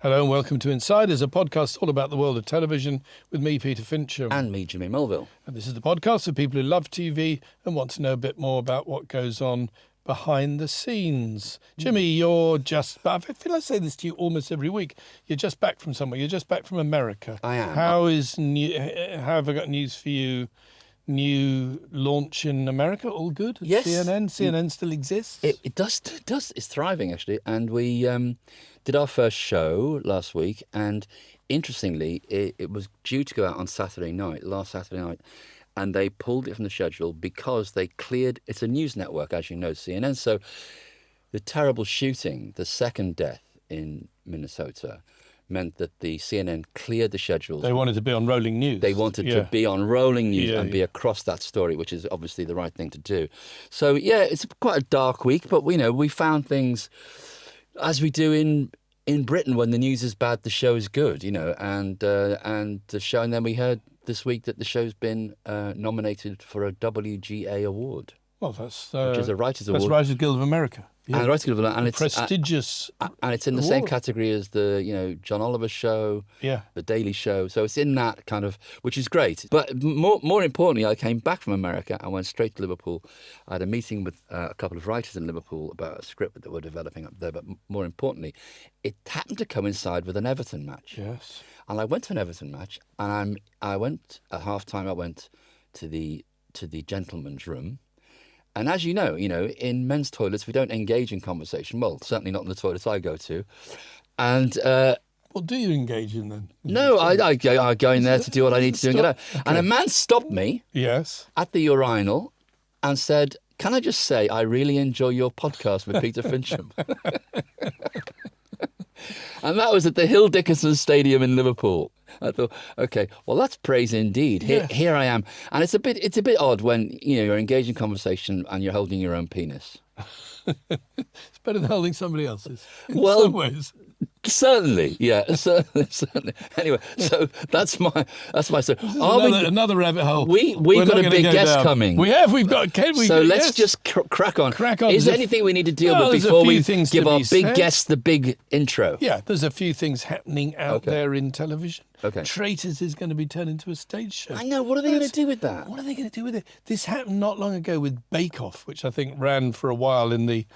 Hello and welcome to Insiders, a podcast all about the world of television with me, Peter Fincham. And me, Jimmy Melville. And this is the podcast for people who love TV and want to know a bit more about what goes on behind the scenes. Jimmy, you're just, I feel I say this to you almost every week, you're just back from somewhere, you're just back from America. I am. How have I got news for you? New launch in America, all good? Yes. CNN still exists? It does. It's thriving, actually. And we did our first show last week. And interestingly, it was due to go out on last Saturday night. And they pulled it from the schedule because they cleared, it's a news network, as you know, CNN. So the terrible shooting, the second death in Minnesota, meant that the CNN cleared the schedules. They wanted to be on rolling news. They wanted to be on rolling news and be across that story, which is obviously the right thing to do. So, it's quite a dark week, but we found things, as we do in Britain, when the news is bad, the show is good, and the show. And then we heard this week that the show's been nominated for a WGA award. Well, that's which is a Writers' Award. That's Writers Guild of America. Yeah. And Writers Guild of America, and it's prestigious. And it's in the same category as the John Oliver show, the Daily Show. So it's in that kind of, which is great. But more importantly, I came back from America and went straight to Liverpool. I had a meeting with a couple of writers in Liverpool about a script that we're developing up there. But more importantly, it happened to coincide with an Everton match. Yes. And I went to an Everton match, and I went at half time. I went to the gentleman's room. And as you know, in men's toilets, we don't engage in conversation. Well, certainly not in the toilets I go to. And what do you engage in then? No, I go in there to do what I need to do and get out. Okay. And a man stopped me at the urinal and said, "Can I just say I really enjoy your podcast with Peter Fincham?" And that was at the Hill Dickinson Stadium in Liverpool. I thought, okay, well, that's praise indeed. Here I am. And it's a bit odd when, you're engaged in conversation and you're holding your own penis. It's better than holding somebody else's in some ways. Certainly, certainly. Anyway, so that's my story. Another rabbit hole. We've got a big guest coming. We've got Ken. So let's just crack on. Is there anything we need to deal with before we give our big guest the big intro? Yeah, there's a few things happening out there in television. Okay. Traitors is going to be turned into a stage show. I know. What are they going to do with that? What are they going to do with it? This happened not long ago with Bake Off, which I think ran for a while in the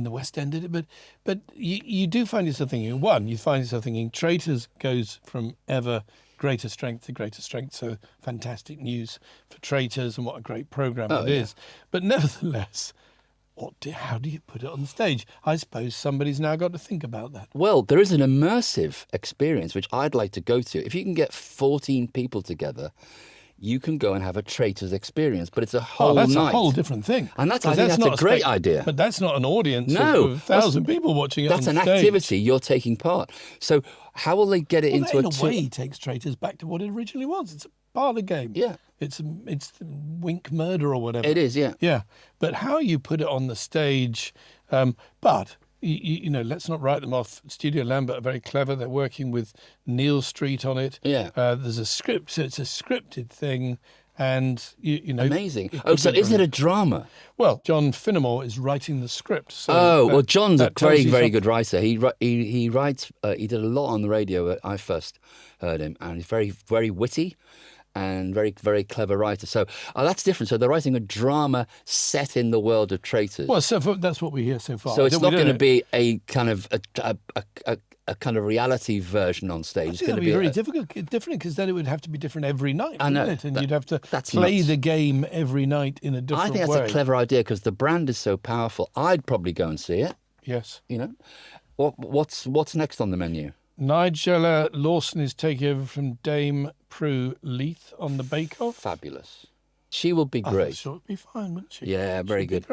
West End, did it? But you do find yourself thinking, you find yourself thinking Traitors goes from ever greater strength to greater strength. So fantastic news for Traitors and what a great programme it is. But nevertheless, how do you put it on the stage? I suppose somebody's now got to think about that. Well, there is an immersive experience which I'd like to go to. If you can get 14 people together, you can go and have a Traitors experience, but it's a whole night. That's a whole different thing. And I think that's a great idea. But that's not an audience of 1,000 people watching it on stage. That's an activity you're taking part. So how will they get it into in a way, it takes Traitors back to what it originally was. It's a parlour game. Yeah. It's Wink Murder or whatever. It is, yeah. Yeah. But how you put it on the stage, but... let's not write them off. Studio Lambert are very clever. They're working with Neil Street on it. Yeah. There's a script, so it's a scripted thing, and amazing. So is it a drama? Well, John Finnemore is writing the script. So John's a very, very good writer. He writes. He did a lot on the radio when I first heard him, and he's very, very witty. And very, very clever writer. So that's different. So they're writing a drama set in the world of Traitors. Well, that's what we hear so far. So it's not going to be a kind of a kind of reality version on stage. It's going to be very different because then it would have to be different every night, wouldn't it? And you'd have to play the game every night in a different way. I think that's a clever idea because the brand is so powerful. I'd probably go and see it. Yes. What's next on the menu? Nigella Lawson is taking over from Dame Prue Leith on the Bake Off. Fabulous. She will be great. I'm sure it'll be fine, wouldn't she? Yeah, very good.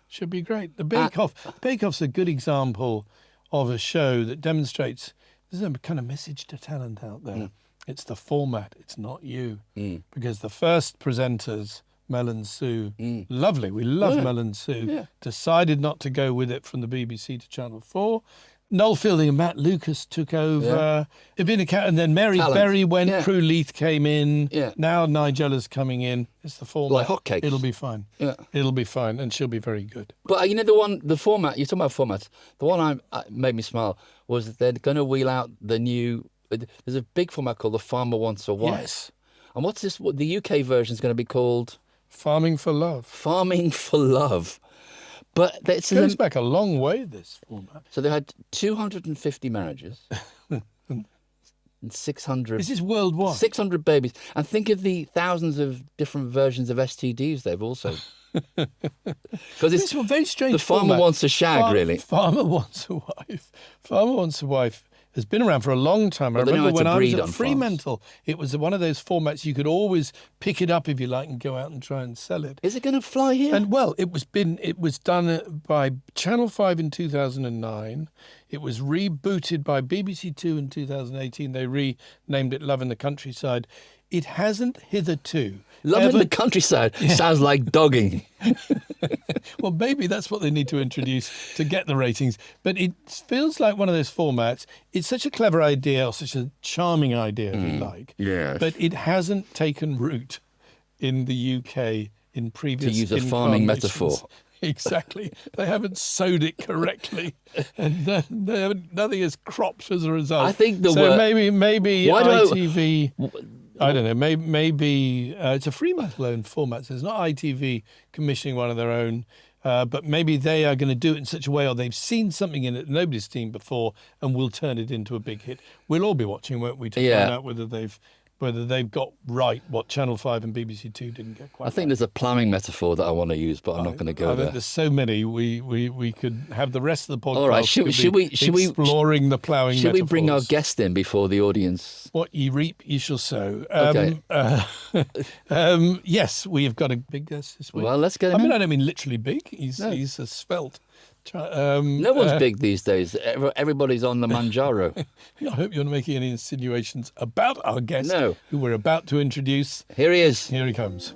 Should be great. The Bake Off's a good example of a show that demonstrates there's a kind of message to talent out there. Mm. It's the format. It's not you. Mm. Because the first presenters, Mel and Sue, lovely. We love Mel and Sue. Yeah. Decided not to go with it from the BBC to Channel 4. Noel Fielding and Matt Lucas took over. It'd been and then Mary Talent. Berry went. Yeah. Prue Leith came in. Yeah. Now Nigella's coming in. It's the format. Like hotcakes. It'll be fine. Yeah. It'll be fine, and she'll be very good. But the format, you're talking about formats, the one made me smile was that they're going to wheel out the new, there's a big format called The Farmer Wants a Wife. Yes. And what's this, what the UK version is going to be called? Farming for Love. Farming for Love. But it's It goes back a long way, this format. So they had 250 marriages and 600. This is worldwide. 600 babies. And think of the thousands of different versions of STDs they've also. Because It's a very strange the farmer format. wants a shag, really. Farmer Wants a Wife. Farmer Wants a Wife has been around for a long time. I Well, they know remember how when to I was breed at on Fremantle, it was one of those formats you could always pick it up if you like and go out and try and sell it. Is it going to fly here? And well, it was done by Channel 5 in 2009. It was rebooted by BBC Two in 2018. They renamed it Love in the Countryside. It hasn't hitherto. Love in the Countryside sounds like dogging. Well, maybe that's what they need to introduce to get the ratings. But it feels like one of those formats. It's such a clever idea, or such a charming idea, if you like. Yes. But it hasn't taken root in the UK in previous To use a farming incarnations. metaphor. Exactly. They haven't sowed it correctly, and they haven't, nothing has cropped as a result. I think the so word- maybe Why do I- ITV. I don't know. Maybe it's a Fremantle-owned format, so it's not ITV commissioning one of their own. But maybe they are going to do it in such a way, or they've seen something in it that nobody's seen before, and will turn it into a big hit. We'll all be watching, won't we, to find out whether they've got right what Channel 5 and BBC Two didn't get quite I think right. there's a plumbing metaphor that I want to use, but I'm not going to go I there. think there's so many. We could have the rest of the podcast. All right, should we exploring the ploughing? Should we bring our metaphors. guest in before the audience? What ye reap, ye shall sow. Okay. Yes, we have got a big guest this week. Well, let's get him I mean, in. I don't mean literally big. He's a svelte. No one's big these days. Everybody's on the Manjaro. I hope you're not making any insinuations about our guest, No. who we're about to introduce. Here he is. Here he comes.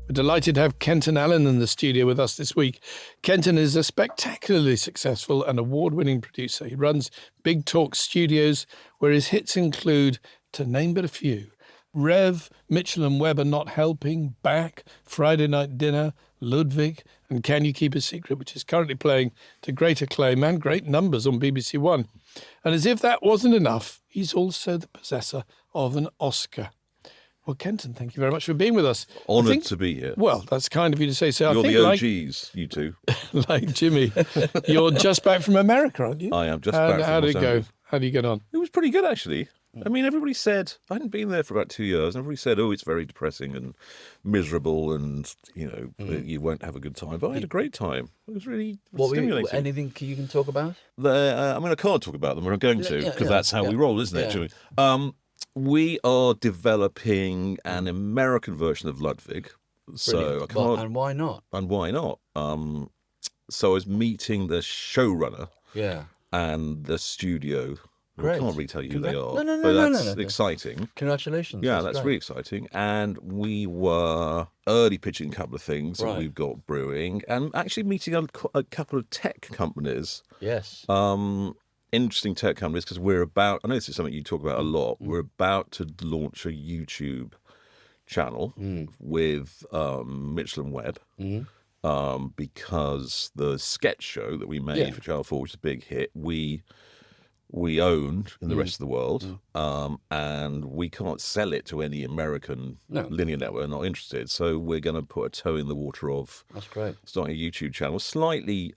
We're delighted to have Kenton Allen in the studio with us this week. Kenton is a spectacularly successful and award-winning producer. He runs Big Talk Studios, where his hits include, to name but a few, Rev, Mitchell and Webb Are Not Helping, Back, Friday Night Dinner, Ludwig, and Can You Keep a Secret, which is currently playing to great acclaim and great numbers on BBC One. And as if that wasn't enough, he's also the possessor of an Oscar. Well, Kenton, thank you very much for being with us. Honoured to be here. Well, that's kind of you to say so. You're I think the OGs, you two. like Jimmy, you're just back from America, aren't you? I am just back from How did Los it go? Angeles. How do you get on? It was pretty good, actually. I mean, everybody said, I hadn't been there for about 2 years, and everybody said, oh, it's very depressing and miserable and, you won't have a good time. But I had a great time. It was really stimulating. Anything you can talk about? I mean, I can't talk about them, but I'm going to, because that's how we roll, isn't it, Jimmy? We are developing an American version of Ludwig. So I can't... And why not? And why not? So I was meeting the showrunner and the studio. Great. I can't really tell you who they are. No, but no, that's no. exciting. Congratulations. Yeah, that's really exciting. And we were early pitching a couple of things that Right. we've got brewing, and actually meeting a couple of tech companies. Yes. Interesting tech companies, because we're about, I know this is something you talk about a lot, we're about to launch a YouTube channel with Mitchell and Webb. Because the sketch show that we made for Channel 4, which is a big hit, we owned in the rest of the world, and we can't sell it to any American linear network. Not interested. So we're going to put a toe in the water of That's great. starting a YouTube channel, slightly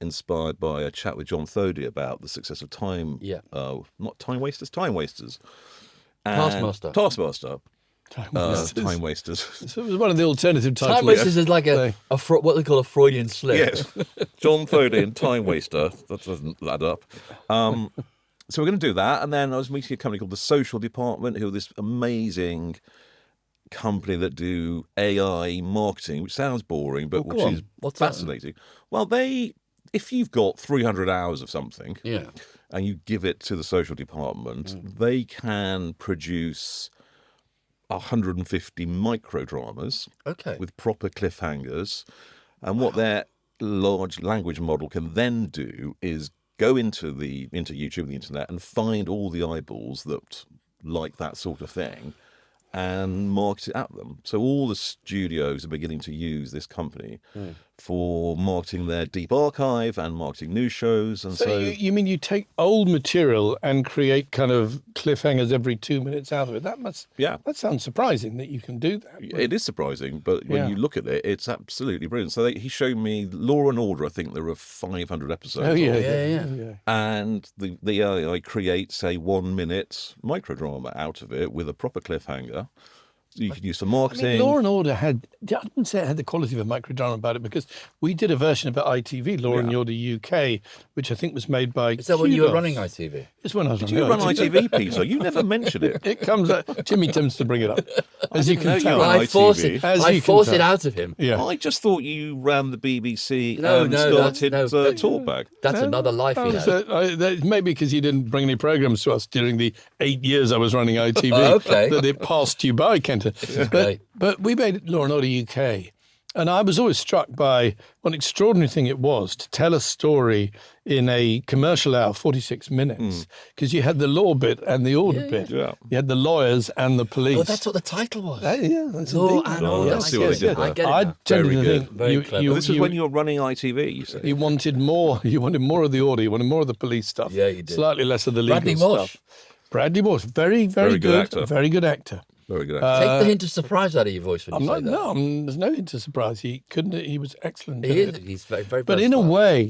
inspired by a chat with John Thody about the success of Time. Not Time Wasters, Time Wasters. And Taskmaster. Time Wasters. So it was one of the alternative titles. Time wasters is like what they call a Freudian slip. Yes, John Thody and Time Waster. That doesn't add up. So we're going to do that, and then I was meeting a company called the Social Department, who are this amazing company that do AI marketing, which sounds boring, but Well, which go on. is What's that? fascinating. Well, if you've got 300 hours of something, and you give it to the Social Department, they can produce 150 micro dramas Okay. with proper cliffhangers. And what their large language model can then do is go into YouTube, the internet, and find all the eyeballs that like that sort of thing and market it at them. So all the studios are beginning to use this company for marketing their deep archive and marketing new shows. And So you mean you take old material and create kind of cliffhangers every 2 minutes out of it? That sounds surprising that you can do that. it is surprising, but when Yeah. you look at it, it's absolutely brilliant. So he showed me Law and Order. I think there are 500 episodes. Oh, yeah, of. yeah. And the AI creates a 1 minute microdrama out of it with a proper cliffhanger. You could use for marketing. Law and Order I wouldn't say it had the quality of a microdrama about it, because we did a version of it ITV, Law and Order UK, which I think was made by Is that when you were Kudos. running ITV? It's when I was Do you run ITV, Peter? You never mentioned it. It comes out. Jimmy tends to bring it up, as you know can you tell. were on I force ITV. it. As I you can force it tell. out of him. Yeah. I just thought you ran the BBC No, and no, started that's- Talkback. That's another life he has. Maybe because you didn't bring any programs to us during the 8 years I was running ITV. Oh, okay. That it passed you by, Kenton. But we made we Law and Order UK. And I was always struck by what an extraordinary thing it was to tell a story in a commercial hour, 46 minutes, because you had the law bit and the order bit. Yeah. You had the lawyers and the police. Oh, that's what the title was. Yeah, that's Law indeed. and Oh, Order. I see what they did I there. get it I now. tend Very to good. think Very clever. This was when you were running ITV, you said. you wanted more. You wanted more of the order. You wanted more of the police stuff. Yeah, you did. Slightly less of the legal Bradley Walsh. stuff. Bradley Walsh, very, Very good good actor. very good actor. Very good. Take the hint of surprise out of your voice when I'm you say not. that. No, there's no hint of surprise. He couldn't. He was excellent. He at is. it. He's very, very But in a versatile. way,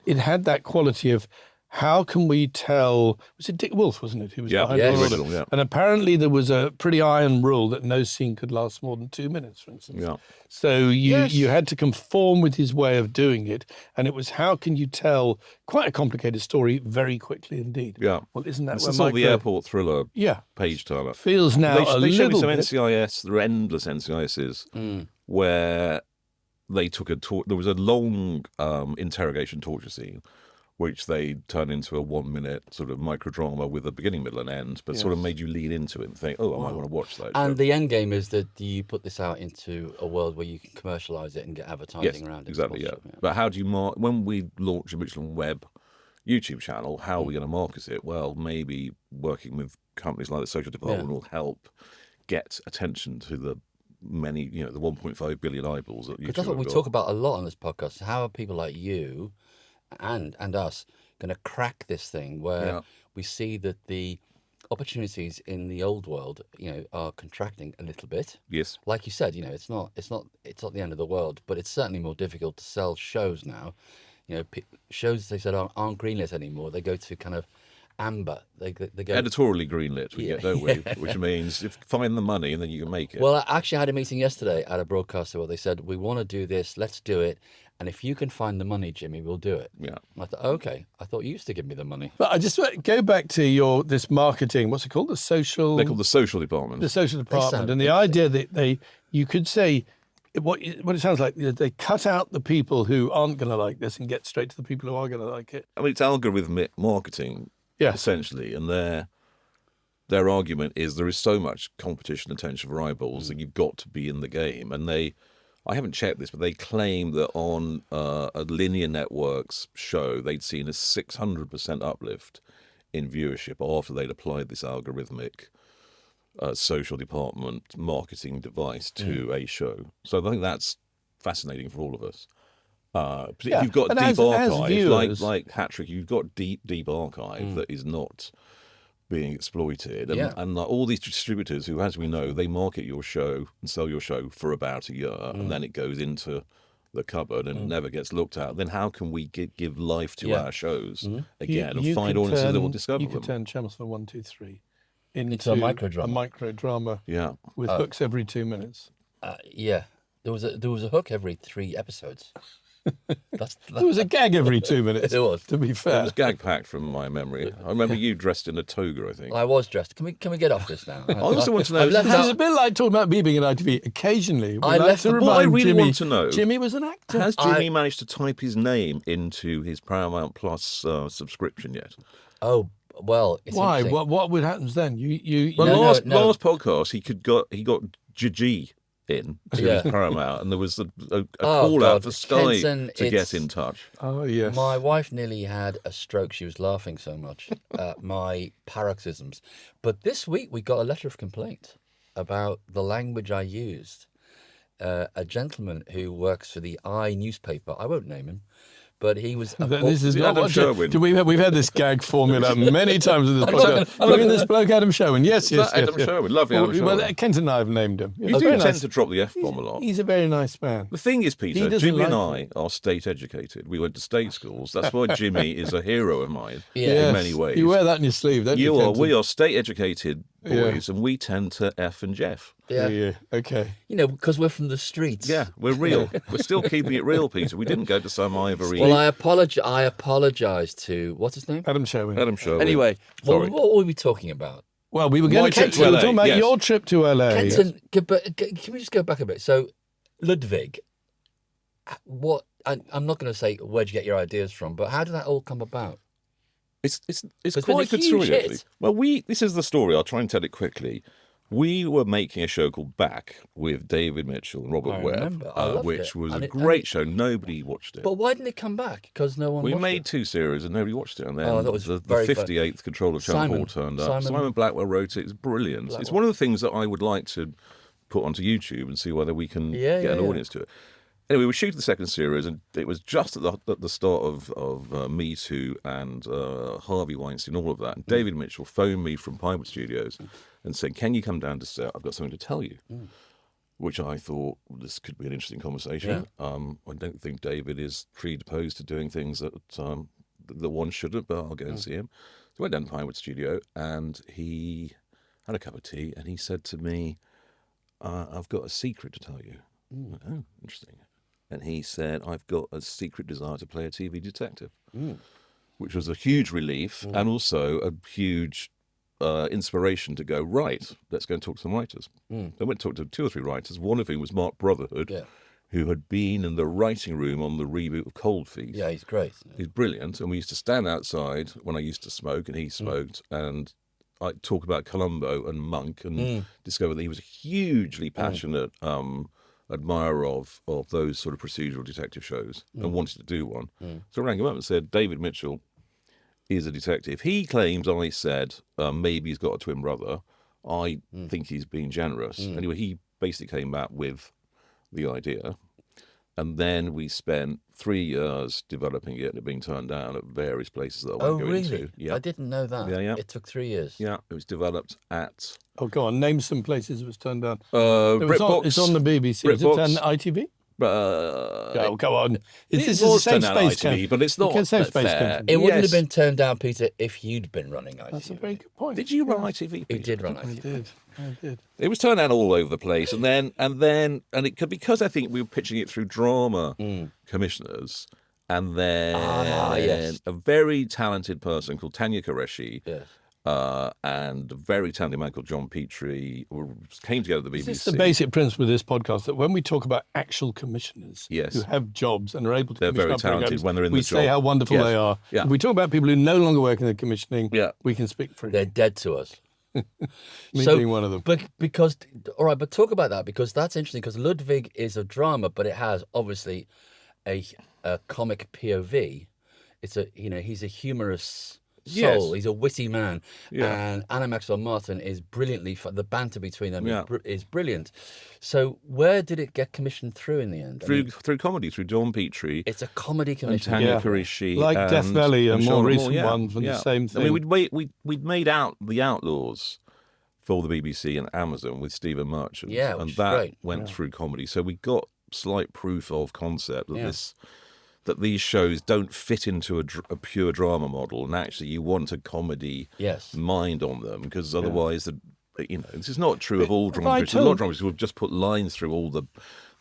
it had that quality of how can we tell? Was it Dick Wolf, wasn't it? Who was Yeah, behind yeah, Law and original, Order? yeah. And apparently there was a pretty iron rule that no scene could last more than 2 minutes, for instance. Yeah. So Yes. you had to conform with his way of doing it, and it was how can you tell quite a complicated story very quickly indeed. Yeah. Well, isn't that It's where sort of the micro airport thriller Yeah page turner. feels now They a showed me little some bit? NCIS. There are endless NCISs where they took there was a long interrogation torture scene, which they turned into a 1 minute sort of microdrama with a beginning, middle, and end, but sort of made you lean into it and think, oh, I might want to watch those. And the end game is that you put this out into a world where you can commercialise it and get advertising around it. exactly, yeah. Sponsorship, But how do you when we launch a Mitchell Webb YouTube channel, how are we going to market it? Well, maybe working with companies like the Social Department will help get attention to the many, the 1.5 billion eyeballs that YouTube Because that's what we have talk got. about a lot on this podcast. How are people like you and us going to crack this thing where Yeah. we see that the opportunities in the old world, are contracting a little bit. Yes. Like you said, it's not the end of the world, but it's certainly more difficult to sell shows now. Shows they said aren't greenlit anymore. They go to kind of amber. They go Editorially greenlit, we Yeah. get, don't we? Which means find the money and then you can make it. Well, I actually had a meeting yesterday at a broadcaster where they said, we want to do this, let's do it. And if you can find the money, Jimmy, we'll do it. Yeah. And I thought, okay, I thought you used to give me the money. But I just want to go back to this marketing. What's it called? The social. They're called the Social Department. the social department, sound and the idea that you could say what it sounds like, they cut out the people who aren't going to like this and get straight to the people who are going to like it. I mean, it's algorithmic marketing, Yes. essentially, and their argument is there is so much competition and tension for eyeballs that you've got to be in the game. And I haven't checked this, but they claim that on a linear network's show, they'd seen a 600% uplift in viewership after they'd applied this algorithmic social department marketing device to a show. So I think that's fascinating for all of us. But Yeah, if you've got and deep as archive, viewers- like Hattrick, you've got deep archive that is not being exploited, and, Yeah. and like all these distributors who, as we know, they market your show and sell your show for about a year, and then it goes into the cupboard and never gets looked at. Then how can we give life to Yeah. our shows again and You find could audiences that will turn- discover You could them? turn Chelmsford 123 into a microdrama. A microdrama Yeah. with hooks every 2 minutes. Yeah, there was a hook every 3 episodes. There was a gag every 2 minutes. There was. To be It fair. was gag packed from my memory. I remember you dressed in a toga, I think. I was dressed. Can we get off this now? I also want to know. I've left This is out- a bit like talking about me being an ITV. Occasionally, we I like left to the- remind What I really Jimmy, want to know- Jimmy was an actor. Has Jimmy managed to type his name into his Paramount Plus subscription yet? Oh, Well, it's Why? interesting. What would happen then? Well, No, last podcast he got Gigi in to Yeah. his Paramount, and there was a Oh, call out God. for Sky Kenton, to get it's- in touch. Oh yes. My wife nearly had a stroke. She was laughing so much at my paroxysms. But this week we got a letter of complaint about the language I used. A gentleman who works for the I newspaper, I won't name him, but he was... This is it not Adam what Sherwin? we've had this gag formula many times in this podcast. Look at this bloke, Adam Sherwin. Yes, yes, Adam yes. Sherwin, lovely Adam Well, Sherwin. Kent and I have named him. You do tend to drop the F-bomb a lot. He's a very nice man. The thing is, Peter, doesn't Jimmy and like I are state educated. We went to state schools. That's why Jimmy is a hero of mine Yeah. in many ways. You wear that in your sleeve, don't you? We are state educated boys, and we tend to F and Jeff. Yeah. Yeah. Okay. You know, because we're from the streets. Yeah, we're real. We're still keeping it real, Peter. We didn't go to some ivory. Well, I apologise to... What's his name? Adam Sherwin. Adam Sherwin. Anyway, Sorry. what were we talking about? Well, we were going My to trip to we were LA, talking about yes. your trip to LA. Kenton, can we just go back a bit? So, Ludwig, I'm not going to say where'd you get your ideas from, but how did that all come about? It's been a quite a good huge story, hit. actually. Well, this is the story. I'll try and tell it quickly. We were making a show called Back with David Mitchell and Robert I Webb, remember. I loved which it. was And a it- great show. Nobody watched it. But why didn't it come back? Because no one We watched made it. 2 series and nobody watched it. And then Oh, that was the very fun. 58th controller of Channel 4 turned up. Simon Blackwell wrote it. It's brilliant. It's one of the things that I would like to put onto YouTube and see whether we can get an audience to it. Anyway, we were shooting the second series, and it was just at the start of Me Too and Harvey Weinstein, all of that. And David Mitchell phoned me from Pinewood Studios and said, "Can you come down to set? I've got something to tell you." Which I thought, well, this could be an interesting conversation. I don't think David is predisposed to doing things that one shouldn't, but I'll go and see him. So I went down to Pinewood Studio, and he had a cup of tea, and he said to me, "I've got a secret to tell you." I went, "Oh, interesting." And he said, "I've got a secret desire to play a TV detective," which was a huge relief and also a huge inspiration to go, right, let's go and talk to some writers. I went to talk to 2 or 3 writers, one of whom was Mark Brotherhood, who had been in the writing room on the reboot of Cold Feet. Yeah, he's great. He's brilliant. And we used to stand outside when I used to smoke and he smoked, and I'd talk about Columbo and Monk and discover that he was a hugely passionate admirer of those sort of procedural detective shows and wanted to do one. So I rang him up and said, "David Mitchell is a detective. He claims I said maybe he's got a twin brother. I think he's being generous." Anyway, he basically came back with the idea. And then we spent 3 years developing it and it being turned down at various places that I won't go into. I didn't know that. Yeah. It took 3 years. Yeah, it was developed at Oh, go on. Name some places it was turned down. BritBox. It's on the BBC. Was it BritBox. turned ITV? Oh, Go on. It This was is a safe turned out space, ITV, Ken. but it's not Safe space, fair. Kenton. It wouldn't Yes. have been turned down, Peter, if you'd been running ITV. That's a very good point. Did you run ITV? He Peter? did run I ITV. did. It was turned out all over the place, and it could, because I think we were pitching it through drama commissioners, and then yes. a very talented person called Tanya Qureshi, Yes. and a very talented man called John Petrie came together at the BBC. This is the basic principle of this podcast, that when we talk about actual commissioners Yes. who have jobs and are able to They're commission very our talented programs, when they're in we the say job. how wonderful Yes. they are. Yeah. If we talk about people who no longer work in the commissioning, Yeah. we can speak freely. They're dead to us. Me being one of them. But all right, but talk about that, because that's interesting, because Ludwig is a drama, but it has obviously a comic POV. It's he's a humorous soul. Yes. He's a witty man. Yeah. And Anna Maxwell Martin is brilliantly fun. The banter between them Yeah. is brilliant. So where did it get commissioned through in the end? I mean, through comedy, through John Petrie. it's a comedy And commission. Tanya Yeah. Qureshi, Like and, Death Valley, a and more Charlotte recent Moore, one from the same I mean, thing. we'd made out The Outlaws for the BBC and Amazon with Stephen Merchant, Yeah, and which is that great. went through comedy. So we got slight proof of concept that Yeah. that these shows don't fit into a pure drama model, and actually you want a comedy Yes. mind on them, because otherwise this is not true of all But drama. I A lot of told- dramas will just put lines through all the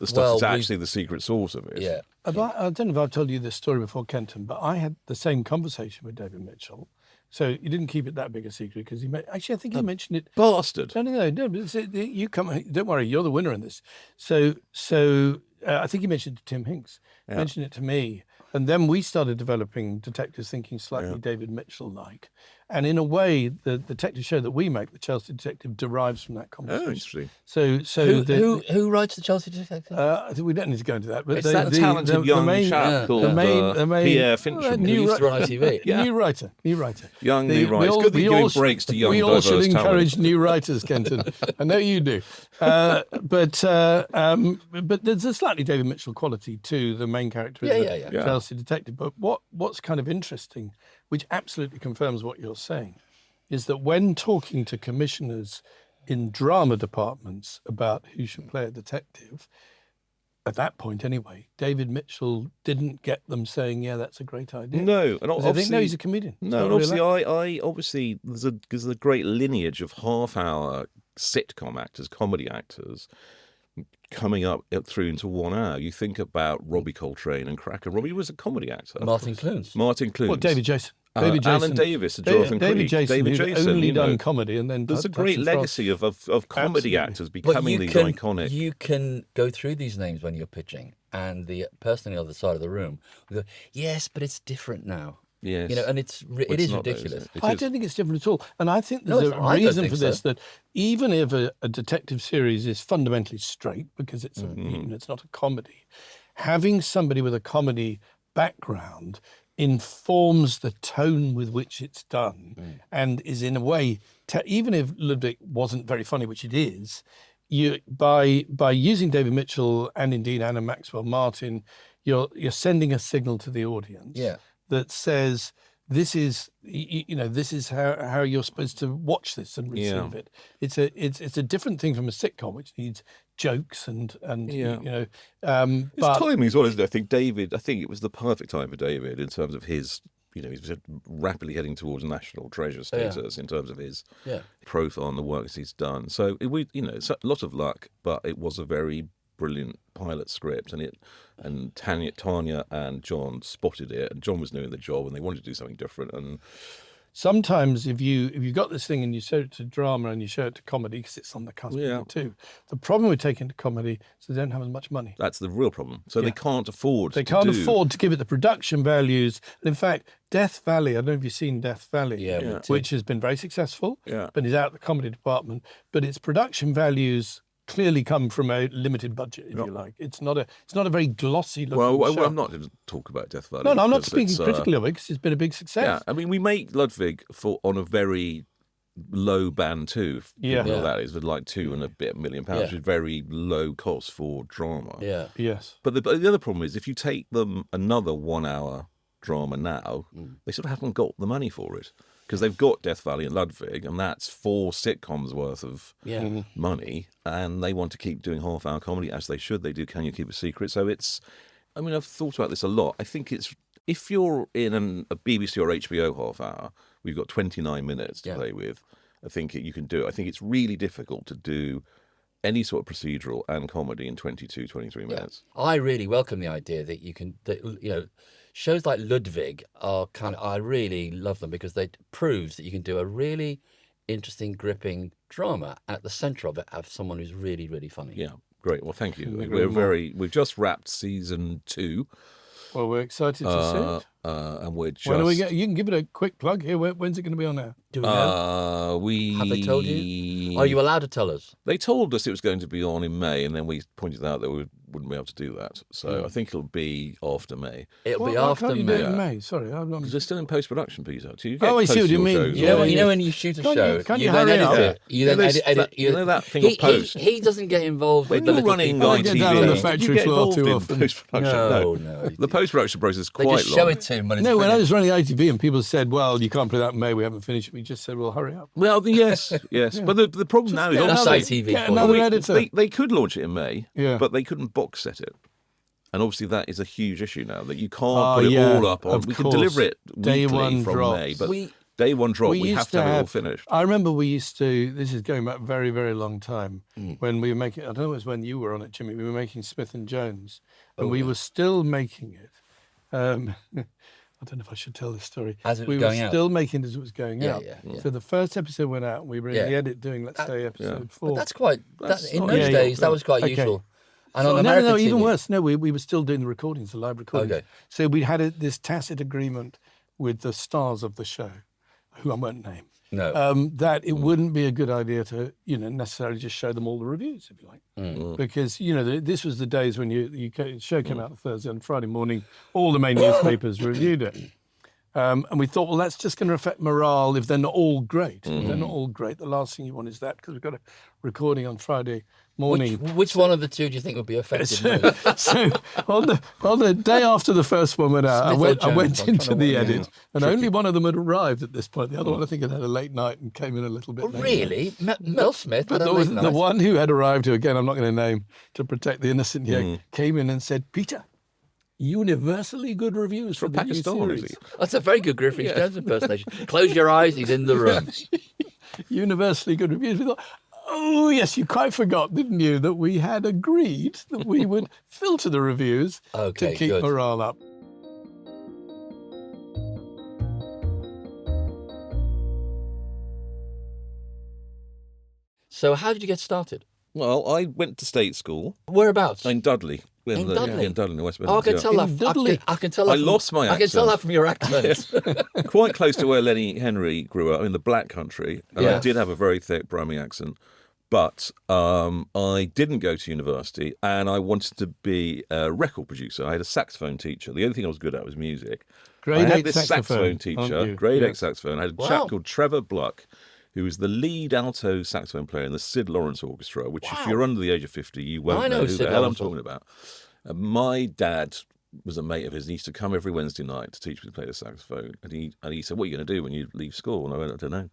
stuff Well, that's we- actually the secret source of it. Yeah. I don't know if I've told you this story before, Kenton, but I had the same conversation with David Mitchell. So you didn't keep it that big a secret, because I think he mentioned it. Bastard. No. But you come. Don't worry, you're the winner in this. So I think he mentioned it to Tim Hinks. Mentioned it to me, and then we started developing detectives thinking slightly David Mitchell-like, And in a way, the detective show that we make, The Chelsea Detective, derives from that conversation. Oh, interesting. Who writes the Chelsea Detective? I think we don't need to go into that. But It's that talented young chap called Pierre Fincham. Who used to run ITV. New writer. Young new writer. It's good that you're giving breaks to young, we all diverse should encourage talent. new writers, Kenton. I know you do. But there's a slightly David Mitchell quality to the main character of the Chelsea Detective. But what's kind of interesting, which absolutely confirms what you're saying, is that when talking to commissioners in drama departments about who should play a detective, at that point anyway, David Mitchell didn't get them saying, "Yeah, that's a great idea." No, and I think, no, he's a comedian. No, and obviously, I obviously there's a great lineage of half-hour sitcom actors, comedy actors, coming up through into 1 hour. You think about Robbie Coltrane and Cracker. Robbie was a comedy actor. Martin Clunes. Well, David Jason. Alan Davis and Jonathan David Creek. Jason, who'd only done comedy, and then there's a great legacy of comedy actors becoming these iconic. You can go through these names when you're pitching, and the person on the other side of the room will go, "Yes, but it's different now." Yes, and it is not, ridiculous. I don't think it's different at all, and I think there's a reason for this. That even if a detective series is fundamentally straight because it's it's not a comedy, having somebody with a comedy background informs the tone with which it's done, and is in a way, even if Ludwig wasn't very funny, which it is, by using David Mitchell and indeed Anna Maxwell Martin, you're sending a signal to the audience that says this is this is how you're supposed to watch this and receive it. It's a different thing from a sitcom, which needs jokes and It's but timing as well, isn't it? I think it was the perfect time for David in terms of his, he's rapidly heading towards national treasure status in terms of his profile and the works he's done. So it's a lot of luck, but it was a very brilliant pilot script, and Tanya and John spotted it, and John was doing the job, and they wanted to do something different. And sometimes if you've got this thing and you show it to drama and you show it to comedy, because it's on the cusp of it too. The problem with taking it to comedy is they don't have as much money. That's the real problem. So they can't afford to give it the production values. And in fact, Death Valley, I don't know if you've seen Death Valley, which has been very successful, but is out of the comedy department. But its production values clearly come from a limited budget, if you like. It's not a very glossy looking show. I'm not going to talk about Death Valley. No, I'm not speaking critically of it, because it's been a big success. Yeah, I mean, we make Ludwig on a very low band too. That is with like £2 and a bit million, which is very low cost for drama. Yeah. Yes. But the other problem is if you take them another 1 hour drama now, they sort of haven't got the money for it. Because they've got Death Valley and Ludwig, and that's 4 sitcoms worth of money, and they want to keep doing half-hour comedy, as they should. They do Can You Keep a Secret? So I've thought about this a lot. I think if you're in a BBC or HBO half-hour, we've got 29 minutes to play with, I think you can do it. I think it's really difficult to do any sort of procedural and comedy in 22, 23 minutes. I really welcome the idea that you can, shows like Ludwig I really love them because they proves that you can do a really interesting, gripping drama. At the centre of it, have someone who's really, really funny. Yeah, great. Well, thank you. We've just wrapped season 2. Well, we're excited to see it. And we're just... When do we get? You can give it a quick plug here. When's it going to be on air? Do we know? Have they told you? Are you allowed to tell us? They told us it was going to be on in May, and then we pointed out that we wouldn't be able to do that. So I think it'll be after May. It'll be after can't you May. do it in May? Sorry, I'm not... Because they're still in post-production, Peter. So I see what you mean. shows You on- know when you shoot a show, can't you you then hurry edit up? it. You then edit. You know that thing of post? He doesn't get involved When with the you're little running people. I get down on the ITV, factory you get floor involved too in often. post-production. No. The post-production process is They quite just show long. it to him when it's No, when I finished. was running ITV and people said, "Well, you can't play that in May. We haven't finished it." We just said, "Well, hurry up." Well, yes. But the problem now is get That's obviously ITV Get for another you. editor. they could launch it in May, Yeah. but they couldn't box set it. And obviously that is a huge issue now, that you can't put it all up on. of We can course. deliver it Day weekly one from drops. May, but day one drop, we have to have it all finished. I remember we used to, this is going back very, very long time, when we were making, I don't know if it was when you were on it, Jimmy, we were making Smith and Jones, and we were still making it. I don't know if I should tell this story. As it was we going were out. still making it as it was going out. Yeah. So the first episode went out, and we were in the edit doing, let's say, episode 4. But that's quite. In not- those days, that was quite Okay. useful. And on No, American even TV, worse. No, we were still doing the recordings, the live recordings. Okay. So we had this tacit agreement with the stars of the show who I won't name, No. that it wouldn't be a good idea to, necessarily just show them all the reviews, if you like. Because, this was the days when the show came out on Thursday, and Friday morning, all the main newspapers reviewed it. And we thought, well, that's just going to affect morale if they're not all great. If they're not all great, the last thing you want is that, because we've got a recording on Friday morning. Which one of the two do you think would be affected most? So on the day after the first one went out, I went into the edit, and only one of them had arrived at this point. The other one, I think, had a late night and came in a little bit later. Really? Mel Smith? But the one who had arrived, who again I'm not going to name to protect the innocent here, came in and said, "Peter, universally good reviews From for the new Pakistan, series." is he? That's a very good Griffith Jones impersonation. Close your eyes, he's in the room. Universally good reviews. We thought, oh yes, you quite forgot, didn't you, that we had agreed that we would filter the reviews Okay, to keep good. morale up. So how did you get started? Well, I went to state school Whereabouts? in Dudley. In Dudley? In Dudley, in the West Oh, I Midlands. can tell In that. Dudley. I can tell that. I lost my I can tell accent. that from your accent. Quite close to where Lenny Henry grew up, in the Black Country. And I Yes. did have a very thick Brummie accent. But I didn't go to university, and I wanted to be a record producer. I had a saxophone teacher. The only thing I was good at was music. Grade I had 8 this saxophone, saxophone teacher, aren't you? grade Yeah. 8 saxophone. I had a Wow. chap called Trevor Bluck, who was the lead alto saxophone player in the Sid Lawrence Orchestra, which if you're under the age of 50, you won't I know know who Sid the hell Lawrence. I'm talking about. My dad was a mate of his, and he used to come every Wednesday night to teach me to play the saxophone. And he said, "What are you going to do when you leave school?" And I went, "I don't know.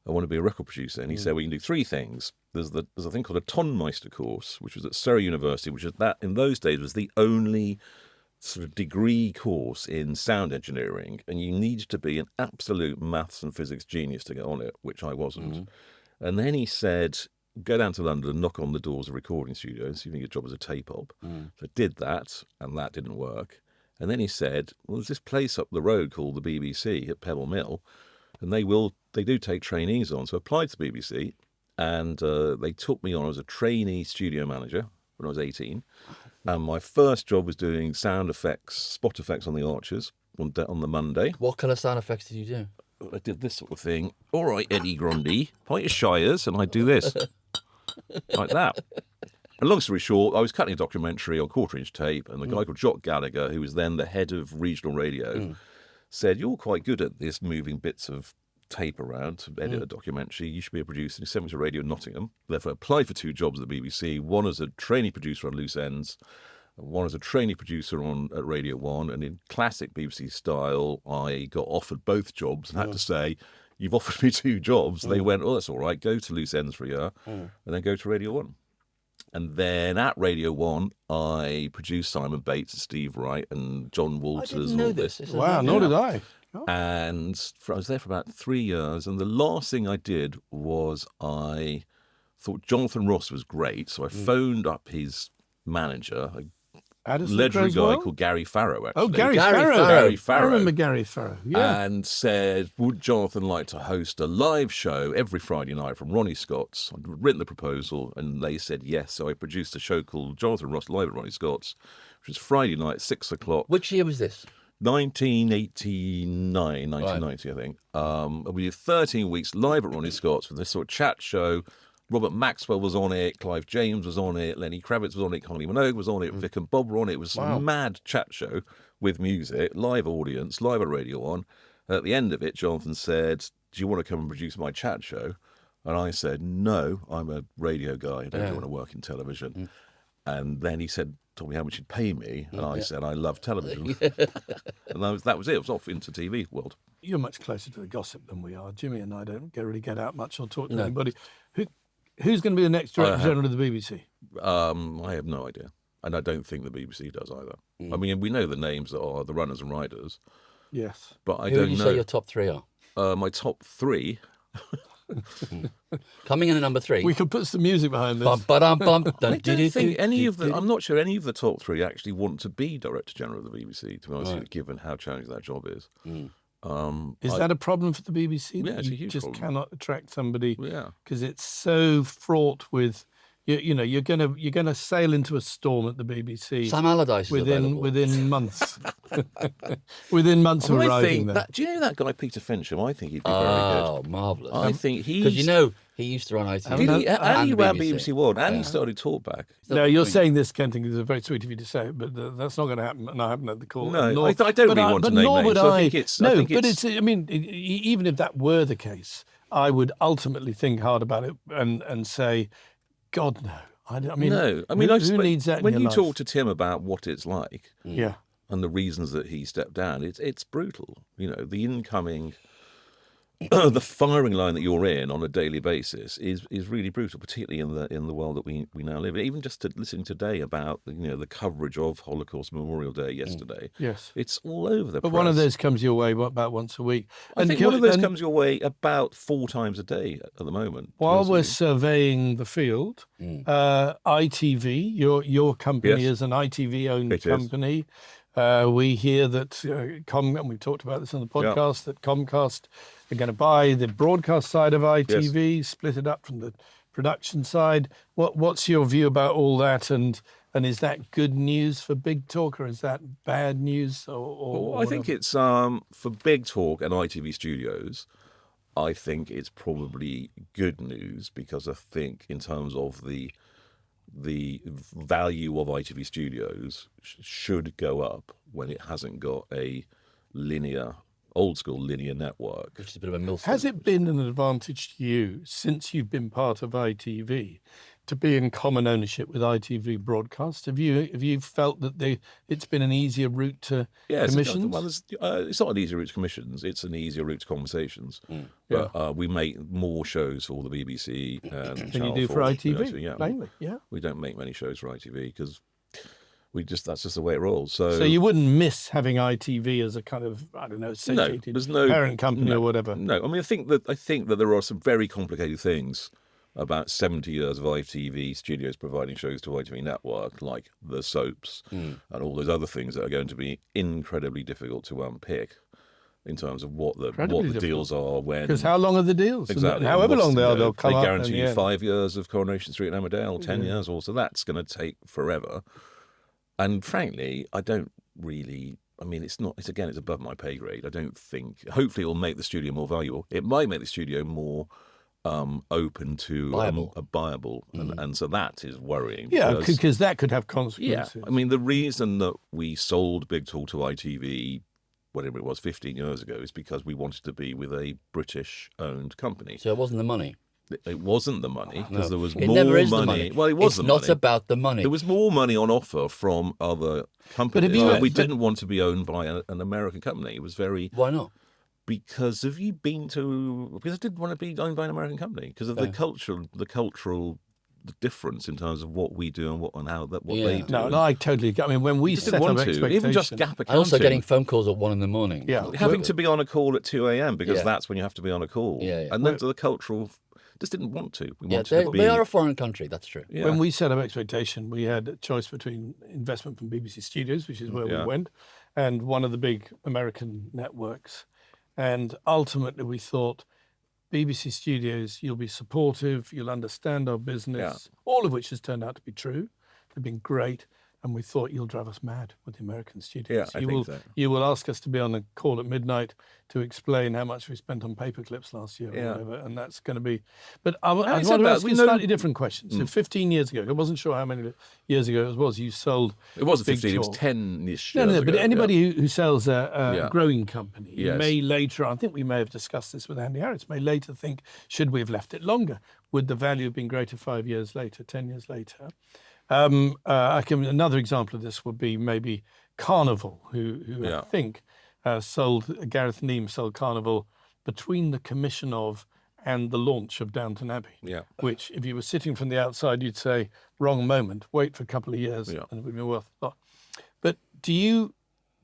I want to be a record producer." And he said, "Well, you can do three things. There's a thing called a Tonmeister course, which was at Surrey University, which is that in those days was the only sort of degree course in sound engineering, and you needed to be an absolute maths and physics genius to get on it, which I wasn't." And then he said, "Go down to London and knock on the doors of recording studios, see if you can get a job as a tape op." So I did that, and that didn't work. And then he said, "Well, there's this place up the road called the BBC at Pebble Mill, and they do take trainees on." So I applied to the BBC, and they took me on as a trainee studio manager when I was 18. And my first job was doing sound effects, spot effects on the Archers on the Monday. What kind of sound effects did you do? I did this sort of thing. "All right, Eddie Grundy, pint of Shires," and I do this, like that. And long story short, I was cutting a documentary on quarter-inch tape, and the guy called Jock Gallagher, who was then the head of regional radio, said, "You're quite good at this, moving bits of tape around to edit a documentary. You should be a producer." And he sent me to radio in Nottingham. Therefore, I applied for 2 jobs at the BBC, one as a trainee producer on Loose Ends, and one as a trainee producer at Radio 1. And in classic BBC style, I got offered both jobs and had to say, "You've offered me 2 jobs." They went, "Oh, that's all right. Go to Loose Ends for a year and then go to Radio 1. And then at Radio 1, I produced Simon Bates and Steve Wright and John I Walters didn't and know all this. this. Wow, nor did I. Oh. And I was there for about 3 years. And the last thing I did was I thought Jonathan Ross was great. So I phoned up his manager, a Addison legendary guy Creswell? called Gary Farrow, actually. Oh, Gary Gary Farrow. Farrow. Gary Farrow. I remember Gary Farrow. Yeah. And said, would Jonathan like to host a live show every Friday night from Ronnie Scott's? I'd written the proposal, and they said yes. So I produced a show called Jonathan Ross Live at Ronnie Scott's, which was Friday night, 6 o'clock. Which year was this? 1989, 1990, I think. And we did 13 weeks live at Ronnie Scott's with this sort of chat show. Robert Maxwell was on it, Clive James was on it, Lenny Kravitz was on it, Connie Minogue was on it, Vic and Bob were on it. It was a mad chat show with music, live audience, live at Radio 1. At the end of it, Jonathan said, "Do you want to come and produce my chat show?" And I said, "No, I'm a radio guy. I don't want to work in television." And then he told me how much he'd pay me, and I said, "I love television." And that was it. It was off into TV world. You're much closer to the gossip than we are. Jimmy and I don't really get out much or talk to anybody. Who's going to be the next Director General of the BBC? I have no idea. And I don't think the BBC does either. I mean, we know the names that are the runners and riders, Yes. but I Who don't would you know. say your top 3 are? My top 3. Coming in at number 3. We could put some music behind this. Bum, ba-dum, bum, dun, I don't think any of do-do-do-do-do. I'm not sure any of the top 3 actually want to be Director General of the BBC, to be honest with you, given how challenging that job is. Is that a problem for the BBC? Yeah, that it's a you huge just problem. cannot attract somebody Yeah. because it's so fraught with you're gonna sail into a storm at the BBC Sam Allardyce is available. within months. Within months of I arriving think there. that. Do you know that guy Peter Fincham? I think he'd be very good. Oh, marvellous. I think he's Because you know he used to run ITV. Did he? And he ran BBC. BBC One, and he Yeah. started Talkback. No, you're saying this, Kenton, is very sweet of you to say it, but that's not going to happen. And I haven't had the call. No, Nor- I don't really want to but name nor names, would so I think it's- I No, think but it's- I mean, even if that were the case, I would ultimately think hard about it and say, God, no. I mean, No, I mean, who needs that when in you your talk life? to Tim about what it's like Yeah. and the reasons that he stepped down, it's brutal. The incoming, the firing line that you're in on a daily basis is really brutal, particularly in the world that we now live in. Even just listening today about the coverage of Holocaust Memorial Day yesterday. Yes. It's all over the But press. one of those comes your way about once a week. I think one of those comes your way about 4 times a day at the moment. While we're personally. surveying the field, ITV, your company Yes. is an ITV-owned It is. company. We hear that and we've talked about this on the podcast, that Comcast are going to buy the broadcast side of ITV, split it up from the production side. What's your view about all that, and is that good news for Big Talk, or is that bad news? Or I think it's for Big Talk and ITV Studios. I think it's probably good news because I think in terms of the value of ITV Studios should go up when it hasn't got a old school linear network. Which is a bit of a millstone. Has it been an advantage to you since you've been part of ITV to be in common ownership with ITV Broadcast? Have you felt that it's been an easier route to commissions? Well, it's not an easier route to commissions. It's an easier route to conversations. But we make more shows for the BBC and Than you Channel do 4, for ITV, yeah. plainly, yeah. We don't make many shows for ITV because that's just the way it rolls. So you wouldn't miss having ITV as a kind of, I don't know, associated there's no parent company or whatever. No, I mean I think that there are some very complicated things about 70 years of ITV Studios providing shows to ITV Network, like the soaps and all those other things that are going to be incredibly difficult to unpick in terms of what the deals are when. Because how long are the deals? Exactly. And however long they are, they'll come they up. guarantee in the you end. 5 years of Coronation Street and Emmerdale, 10 years or so. That's going to take forever. And frankly, I don't really. I mean, it's above my pay grade. I don't think. Hopefully, it will make the studio more valuable. It might make the studio more open to viable, and so that is worrying. Yeah, because that could have consequences. Yeah, I mean, the reason that we sold Big Talk to ITV, whatever it was, 15 years ago, is because we wanted to be with a British-owned company. So it wasn't the money. It wasn't the money because there was It more never is money. the money. Well, it was it's the not money. about the money. There was more money on offer from other companies. We didn't want to be owned by an American company. It was very. Why not? Because have you been to? Because I didn't want to be owned by an American company because of the cultural difference in terms of what we do and what they do. No, I totally. I mean, when we Just set didn't up want to. expectations, Even just gap accounting. And also getting phone calls at 1 a.m. Yeah. Having to be on a call at 2 a.m. because Yeah. that's when you have to be on a call. Yeah. And then the cultural just didn't want to. We Yeah, wanted to be. they are a foreign country. That's true. Yeah. When we set up expectation, we had a choice between investment from BBC Studios, which is where we went, and one of the big American networks. And ultimately, we thought, BBC Studios, you'll be supportive, you'll understand our business, all of which has turned out to be true. They've been great. And we thought, you'll drive us mad with the American studios. Yeah, I think so. You will ask us to be on a call at midnight to explain how much we spent on paper clips last year or whatever. And that's going to be... But I want to ask you a slightly different question. So 15 years ago, I wasn't sure how many years ago it was, you sold... It wasn't Big 15, it was Talk. 10-ish No, years but ago, anybody who sells a growing company Yes. may later, I think we may have discussed this with Andy Harris, may later think, should we have left it longer? Would the value have been greater 5 years later, 10 years later? Another example of this would be maybe Carnival, who I think Gareth Neame sold Carnival between the commission of and the launch of Downton Abbey. Yeah. Which, if you were sitting from the outside, you'd say, wrong moment, wait for a couple of years, and it would be worth a lot. But do you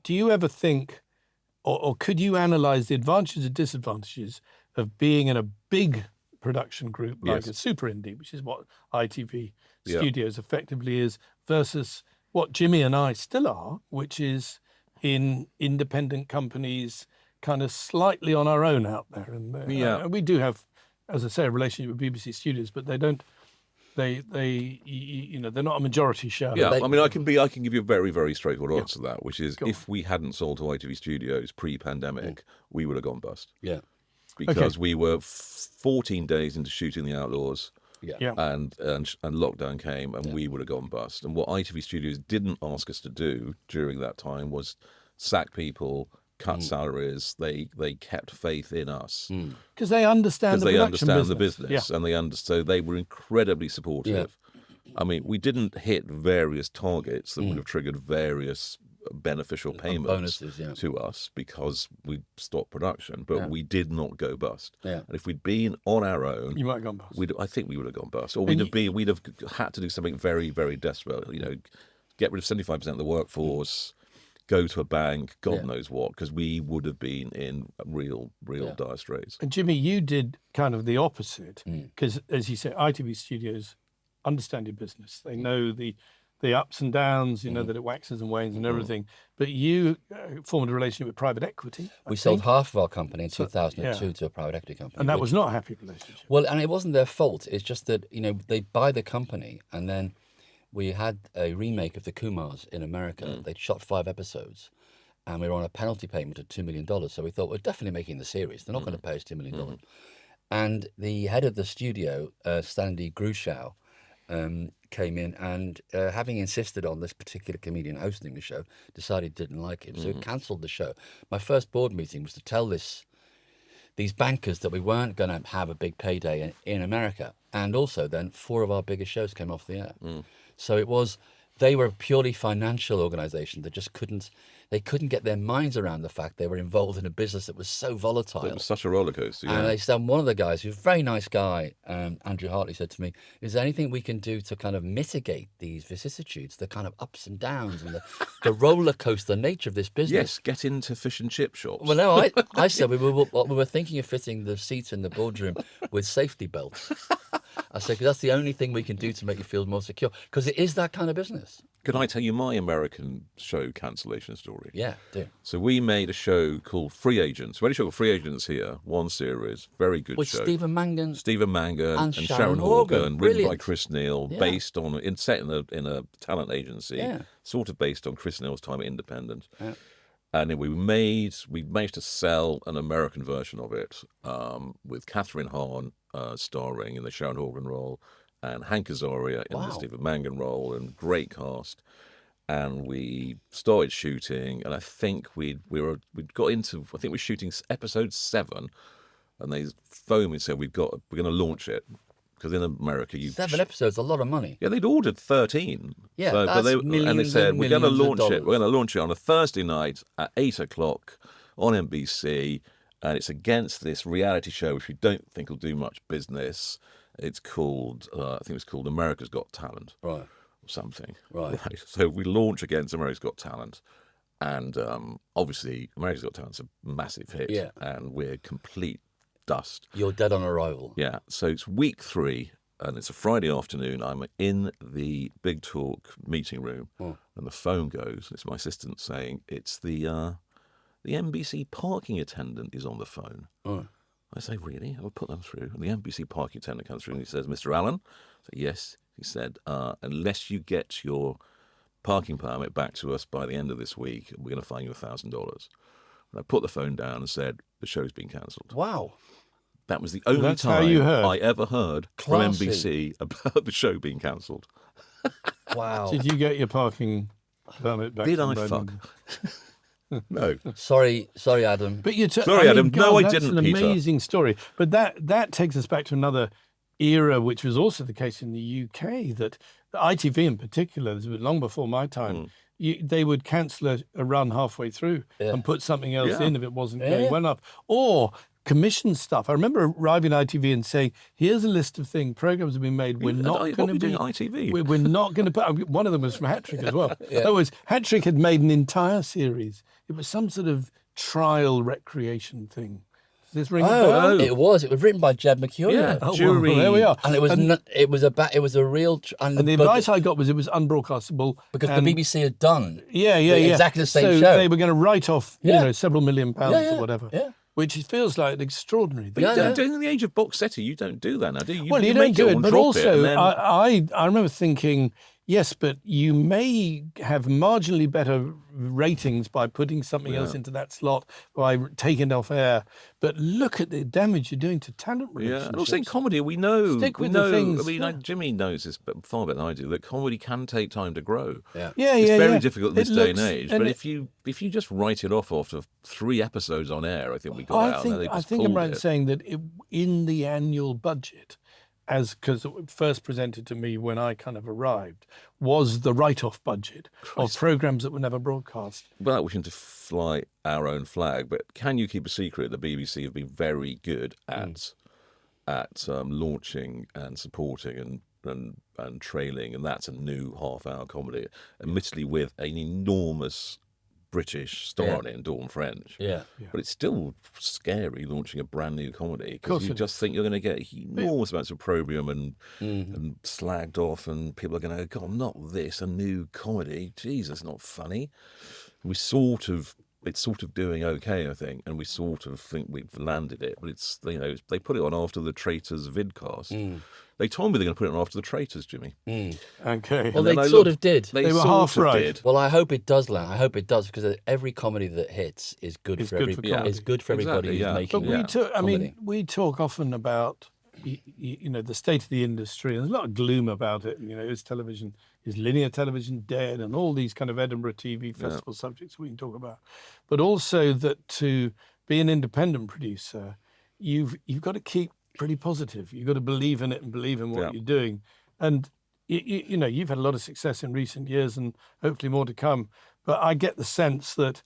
ever think, or could you analyse the advantages and disadvantages of being in a big production group like a super indie, which is what ITV Studios effectively is, versus what Jimmy and I still are, which is in independent companies, kind of slightly on our own out there. And we do have, as I say, a relationship with BBC Studios, but they don't they're not a majority show. Yeah, I mean, I can give you a very, very straightforward answer to that, which is if we hadn't sold to ITV Studios pre-pandemic, we would have gone bust. Yeah. Because we were 14 days into shooting The Outlaws. Yeah. And lockdown came, and we would have gone bust. And what ITV Studios didn't ask us to do during that time was sack people, cut salaries. They kept faith in us because they understand the business, and so they were incredibly supportive. Yeah. I mean, we didn't hit various targets that would have triggered various beneficial payments to us because we stopped production, but we did not go bust. Yeah. And if we'd been on our own, you might have gone bust. I think we would have gone bust, or we'd have had to do something very, very desperate. Get rid of 75% of the workforce, go to a bank, God knows what, because we would have been in real dire straits. And Jimmy, you did kind of the opposite, because as you say, ITV Studios understand your business. They know the ups and downs, that it waxes and wanes and everything. But you formed a relationship with private equity. We sold half of our company in 2002 to a private equity company. And that was not a happy relationship. Well, and it wasn't their fault. It's just that, they buy the company, and then we had a remake of The Kumars in America. They'd shot 5 episodes, and we were on a penalty payment of $2 million. So we thought, we're definitely making the series. They're not going to pay us $2 million. And the head of the studio, Sandy Grushow, came in and, having insisted on this particular comedian hosting the show, decided he didn't like him, so he cancelled the show. My first board meeting was to tell these bankers that we weren't going to have a big payday in America, and also then 4 of our biggest shows came off the air. So they were a purely financial organisation that just couldn't get their minds around the fact they were involved in a business that was so volatile. It was such a roller coaster. Yeah. And they said, one of the guys, who's a very nice guy, Andrew Hartley, said to me, is there anything we can do to kind of mitigate these vicissitudes, the kind of ups and downs and the roller coaster nature of this business? Yes, get into fish and chip shops. Well, no, I said we were thinking of fitting the seats in the boardroom with safety belts. I said, because that's the only thing we can do to make you feel more secure, because it is that kind of business. Can I tell you my American show cancellation story? Yeah, do. So we made a show called Free Agents. We had a show called Free Agents here, 1 series, very good with show. Stephen Mangan and Sharon Horgan, written by Chris Neal, Yeah. set in a talent agency, sort of based on Chris Neal's time at Independent. Yeah. And then we managed to sell an American version of it with Catherine Hahn starring in the Sharon Horgan role, and Hank Azaria in the Stephen Mangan role, and great cast. And we started shooting, and I think we'd got shooting episode 7, and they phoned me and said we're going to launch it, because in America 7 episodes, a lot of money. Yeah, they'd ordered 13. Yeah, so, that's and they said we're going to launch it. dollars. We're going to launch it on a Thursday night at 8:00 on NBC, and it's against this reality show which we don't think will do much business. It's called, I think it's called America's Got Talent, Right. or something. Right. So we launch against America's Got Talent, and obviously America's Got Talent's a massive hit, and we're complete dust. You're dead on arrival. Yeah. So it's week 3, and it's a Friday afternoon. I'm in the Big Talk meeting room, and the phone goes. It's my assistant saying it's the NBC parking attendant is on the phone. I say, really? I'll put them through. And the NBC parking attendant comes through and he says, Mr. Allen? I say, yes. He said, unless you get your parking permit back to us by the end of this week, we're going to fine you $1,000. And I put the phone down and said, the show's been cancelled. Wow. That was the only time I ever heard from NBC about the show being cancelled. Wow. Did you get your parking permit back? Did I fuck? No. Sorry, Adam. But Sorry, Adam. No, I that's didn't, an Peter. amazing story. But that takes us back to another era, which was also the case in the UK, that the ITV in particular, this was long before my time, they would cancel a run halfway through and put something else in if it wasn't going well enough. Or commission stuff. I remember arriving at ITV and saying, here's a list of programs have been made. We're not going to be ITV. We're not going to put. One of them was from Hat-Trick as well. That was Hat-Trick had made an entire series. It was some sort of trial recreation thing. Does this ring a bell? It was written by Jed Mercurio. Yeah, jury. Well, there we are. And it was a real. And the advice I got was it was unbroadcastable because the BBC had done exactly the same so show. They were going to write off several £1 million or whatever. Yeah. which feels like extraordinary. But in the age of box setting, you don't do that now, do you? Well, you don't make do it, it, and but drop also it, and then... I remember thinking, yes, but you may have marginally better ratings by putting something else into that slot, by taking it off air. But look at the damage you're doing to talent relationships. Yeah, and also in comedy, we know. Stick with we know, the things. I mean, Jimmy knows this far better than I do. That comedy can take time to grow. Yeah. It's very difficult in this day and looks- age. and But if you just write it off after 3 episodes on air, I think we got out. And they I just think I'm pulled right in it. saying that in the annual budget, because it was first presented to me when I kind of arrived, was the write-off budget of programmes that were never broadcast. Without wishing to fly our own flag, but can you keep a secret? The BBC have been very good at launching and supporting and trailing, and that's a new half-hour comedy, admittedly with an enormous British star on it, in Dawn French. Yeah. But it's still scary launching a brand new comedy course because you it just think you're going to get enormous amounts of opprobrium and slagged off, and people are going to go, God, not this, a new comedy. Jesus, not funny. It's sort of doing okay, I think, and we sort of think we've landed it. But it's, they put it on after the Traitors vidcast. They told me they're going to put it on after the Traitors, Jimmy. Okay. Well, then they I sort looked- of did. They were sort half of right. did. Well, I hope it does land. I hope it does, because every comedy that hits is good It's for good everybody. for comedy. It's good for everybody Exactly, who's yeah. making. But comedy. we talk often about the state of the industry, and there's a lot of gloom about it. Is linear television dead, and all these kind of Edinburgh TV festival subjects we can talk about. But also that to be an independent producer, you've got to keep pretty positive. You've got to believe in it and believe in what you're doing. And you've had a lot of success in recent years, and hopefully more to come. But I get the sense that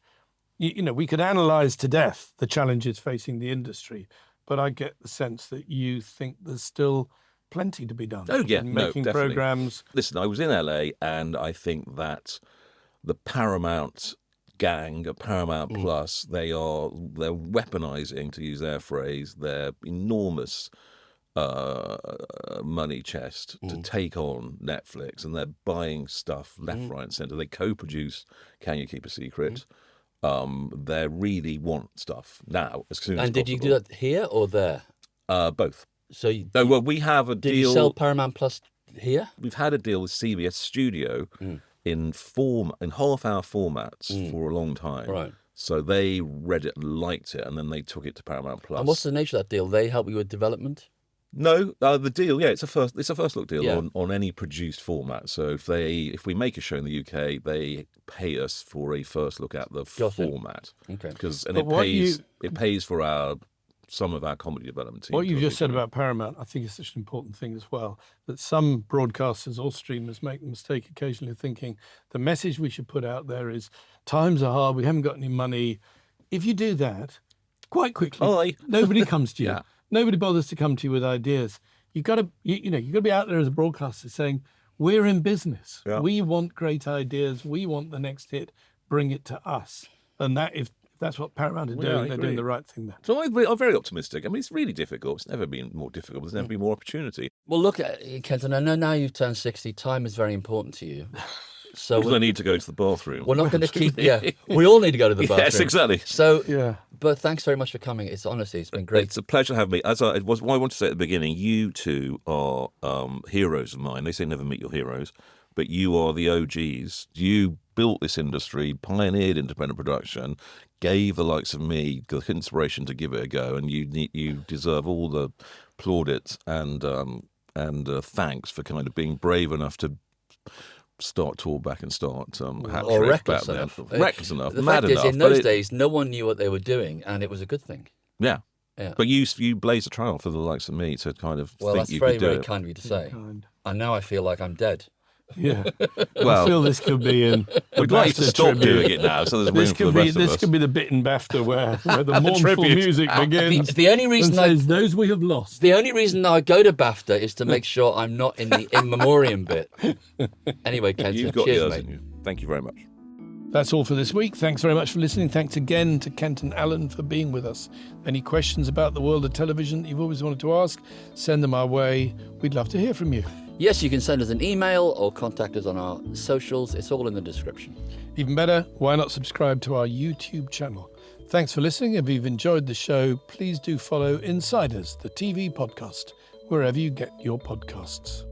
we could analyse to death the challenges facing the industry, but I get the sense that you think there's still plenty to be done. Oh, yeah, in no, making definitely. programmes. Listen, I was in LA, and I think that the Paramount gang, Paramount Plus, they're weaponizing, to use their phrase, their enormous money chest to take on Netflix, and they're buying stuff left, right, and centre. They co-produce Can You Keep a Secret? They really want stuff now, as soon as And did you possible. do that here or there? Both. So No, well, we have a did deal. you sell Paramount Plus here? We've had a deal with CBS Studio in half-hour formats for a long time. Right. So they read it and liked it, and then they took it to Paramount Plus. And what's the nature of that deal? They help you with development? No, the deal, it's a first look deal Yeah. on any produced format. So if we make a show in the UK, they pay us for a first look at the Got it. format. Okay. It pays for some of our comedy development team. What you've to just said look at. about Paramount, I think is such an important thing as well, that some broadcasters or streamers make the mistake occasionally of thinking the message we should put out there is times are hard, we haven't got any money. If you do that, quite quickly, nobody comes to you. Yeah. Nobody bothers to come to you with ideas. You've got to be out there as a broadcaster saying, we're in business. Yeah. We want great ideas. We want the next hit. Bring it to us. And if that's what Paramount are Yeah, doing, I they're agree. doing the right thing there. So I'm very optimistic. I mean, it's really difficult. It's never been more difficult. There's never been more opportunity. Well, look, Kenton, I know now you've turned 60. Time is very important to you. So Because I need to go to the bathroom. we're not going to keep... Yeah, we all need to go to the bathroom. Yes, exactly. So, Yeah. but thanks very much for coming. It's been great. It's a pleasure having me. What I wanted to say at the beginning, you two are heroes of mine. They say never meet your heroes, but you are the OGs. You built this industry, pioneered independent production, gave the likes of me the inspiration to give it a go, and you deserve all the plaudits and thanks for kind of being brave enough to start talk and start hat or trick reckless back then. enough. Reckless enough, The mad fact enough. is, in but those it- days, no one knew what they were doing, and it was a good thing. Yeah. Yeah. But you blazed a trail for the likes of me to kind of Well, think that's you very, could do very it. kind of you to say. Kind. And now I feel like I'm dead. Yeah. I Well, feel this could be in the we'd like you to BAFTA stop tribute. doing it now, so there's room for the rest of us. This could be the bit in BAFTA where the mournful tribute. music begins. The only reason and says, those we have lost. The only reason I go to BAFTA is to make sure I'm not in the in memoriam bit. Anyway, Kenton, You've got cheers, yours, mate. haven't you? Thank you very much. That's all for this week. Thanks very much for listening. Thanks again to Kenton Allen for being with us. Any questions about the world of television that you've always wanted to ask, send them our way. We'd love to hear from you. Yes, you can send us an email or contact us on our socials. It's all in the description. Even better, why not subscribe to our YouTube channel? Thanks for listening. If you've enjoyed the show, please do follow Insiders, the TV podcast, wherever you get your podcasts.